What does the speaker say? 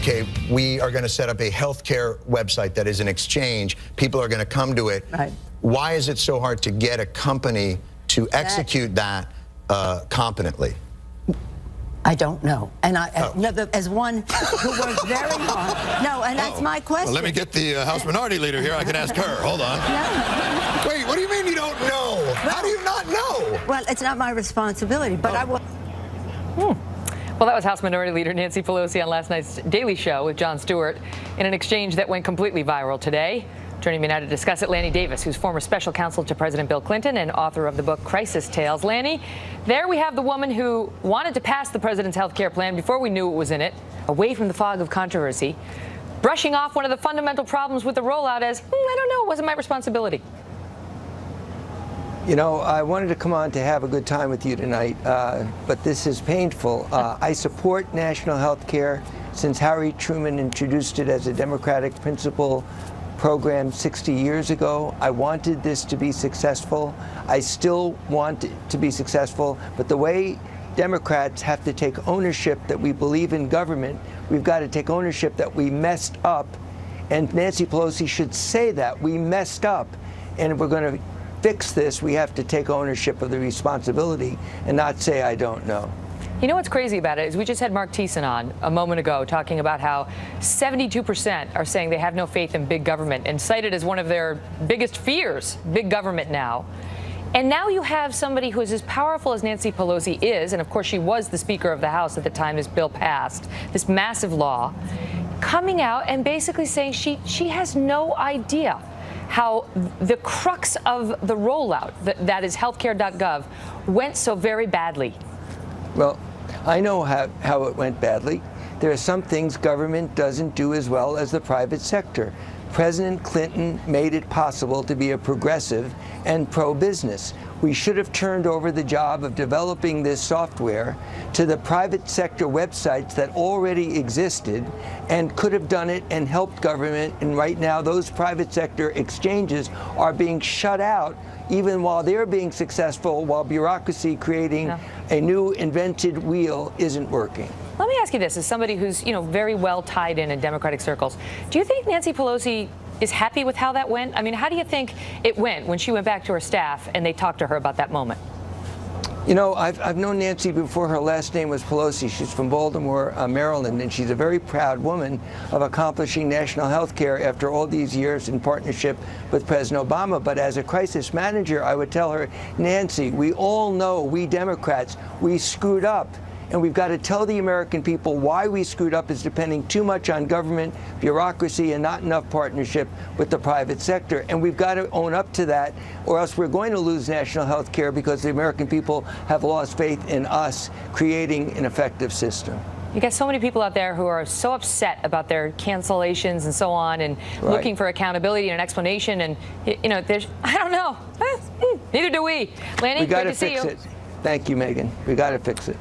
okay, we are going to set up a healthcare website that is an exchange. People are going to come to it. Right. Why is it so hard to get a company to execute that competently? I don't know. And as one who works very hard. No, and that's my question. Well, let me get the House Minority Leader here. I can ask her. Hold on. No. Wait, what do you mean you don't know? Well, how do you not know? Well, it's not my responsibility, but I will. Well, that was House Minority Leader Nancy Pelosi on last night's Daily Show with Jon Stewart in an exchange that went completely viral today. Joining me now to discuss it, Lanny Davis, who's former special counsel to President Bill Clinton and author of the book Crisis Tales. Lanny, there we have the woman who wanted to pass the president's health care plan before we knew what was in it, away from the fog of controversy, brushing off one of the fundamental problems with the rollout as, I don't know, it wasn't my responsibility. You know, I wanted to come on to have a good time with you tonight, but this is painful. I support national health care since Harry Truman introduced it as a democratic principle program 60 years ago. I wanted this to be successful. I still want it to be successful, but the way Democrats have to take ownership that we believe in government, we've got to take ownership that we messed up, and Nancy Pelosi should say that we messed up, and if we're going to fix this, we have to take ownership of the responsibility and not say I don't know. You know what's crazy about it is we just had Mark Thiessen on a moment ago talking about how 72% are saying they have no faith in big government and cited as one of their biggest fears, big government now. And now you have somebody who is as powerful as Nancy Pelosi is, and of course she was the Speaker of the House at the time this bill passed, this massive law, coming out and basically saying she has no idea how the crux of the rollout, that is healthcare.gov, went so very badly. Well, I know how it went badly. There are some things government doesn't do as well as the private sector. President Clinton made it possible to be a progressive and pro-business. We should have turned over the job of developing this software to the private sector websites that already existed and could have done it and helped government. And right now, those private sector exchanges are being shut out even while they're being successful, while bureaucracy creating a new invented wheel isn't working. Let me ask you this, as somebody who's, very well tied in Democratic circles, do you think Nancy Pelosi is happy with how that went? I mean, how do you think it went when she went back to her staff and they talked to her about that moment? You know, I've known Nancy before her last name was Pelosi. She's from Baltimore, Maryland, and she's a very proud woman of accomplishing national health care after all these years in partnership with President Obama. But as a crisis manager, I would tell her, Nancy, we all know, we Democrats, we screwed up. And we've got to tell the American people why we screwed up is depending too much on government, bureaucracy, and not enough partnership with the private sector. And we've got to own up to that, or else we're going to lose national health care because the American people have lost faith in us creating an effective system. You got so many people out there who are so upset about their cancellations and so on, and looking for accountability and an explanation. And, there's, I don't know. Neither do we. Lanny, we good to see you. It. Thank you, Megan. We got to fix it.